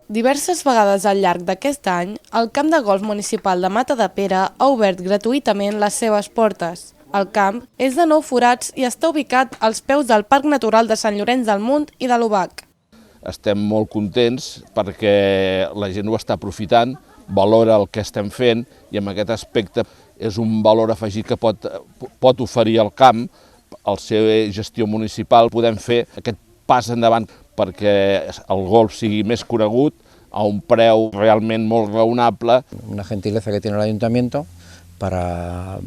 Diverses vegades al llarg d'aquest any, el camp de golf municipal de Matadepera ha obert gratuïtament les seves portes. El camp és de 9 forats i està ubicat als peus del Parc Natural de Sant Llorenç del Munt i de l'Obac. Estem molt contents perquè la gent ho està aprofitant, valora el que estem fent i en aquest aspecte és un valor afegit que pot oferir el camp, al seva gestió municipal. Podem fer aquest pas endavant perquè el golf sigui més conegut a un preu realment molt raonable. Una gentileza que tiene el ayuntamiento para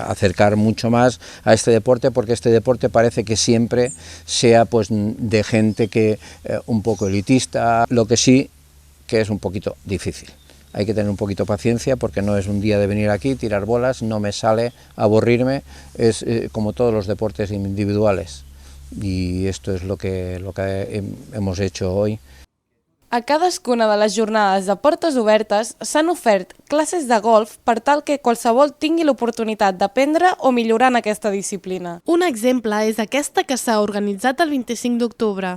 acercar mucho más a este deporte, porque este deporte parece que siempre sea pues de gente que un poco elitista, lo que sí que es un poquito difícil. Hay que tener un poquito de paciencia porque no es un día de venir aquí, tirar bolas, no me sale, aburrirme, es como todos los deportes individuales. Y esto es lo que hemos hecho hoy. A cadascuna de les jornades de portes obertes s'han ofert classes de golf per tal que qualsevol tingui l'oportunitat d'aprendre o millorar en aquesta disciplina. Un exemple és aquesta que s'ha organitzat el 25 d'octubre.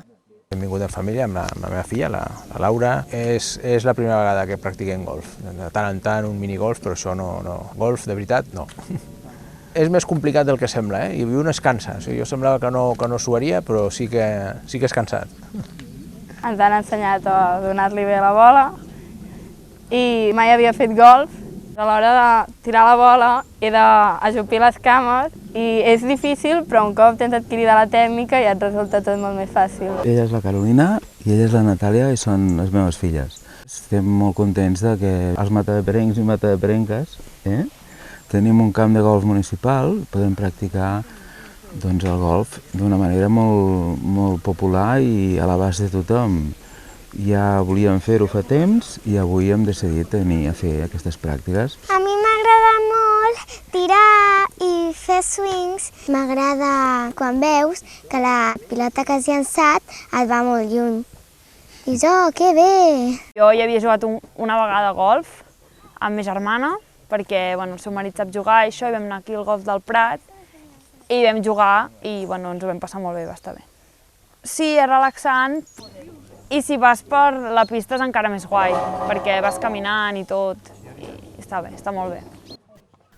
Hem vingut en família amb la meva filla, la Laura. És la primera vegada que practiquem golf. De tant en tant un minigolf, però això no. Golf, de veritat, no. És més complicat del que sembla, i un es cansa. Jo semblava que no s'ho faria, però sí que és cansat. Ens han ensenyat a donar-li bé la bola i mai havia fet golf. A l'hora de tirar la bola he d'ajupir les cames i és difícil, però un cop tens adquirida la tècnica ja et resulta tot molt més fàcil. Ella és la Carolina i ella és la Natàlia i són les meves filles. Estem molt contents de que els matadeperencs i matadeperenques tenim un camp de golf municipal, podem practicar el golf d'una manera molt popular i a l'abast de tothom. Ja volíem fer-ho fa temps i avui hem decidit venir a fer aquestes pràctiques. A mi m'agrada molt tirar i fer swings. M'agrada quan veus que la pilota que has llançat et va molt lluny. Dius, oh, que bé! Jo ja havia jugat una vegada a golf amb ma germana, perquè el seu marit sap jugar i això, i vam anar aquí al golf del Prat i vam jugar i ens ho vam passar molt bé, va estar bé. Sí, és relaxant i si vas per la pista és encara més guai, perquè vas caminant i tot, i està bé, està molt bé.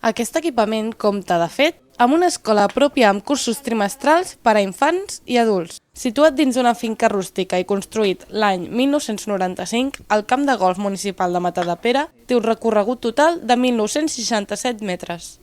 Aquest equipament compta, de fet, amb una escola pròpia amb cursos trimestrals per a infants i adults. Situat dins una finca rústica i construït l'any 1995, el camp de golf municipal de Matadepera té un recorregut total de 1.967 metres.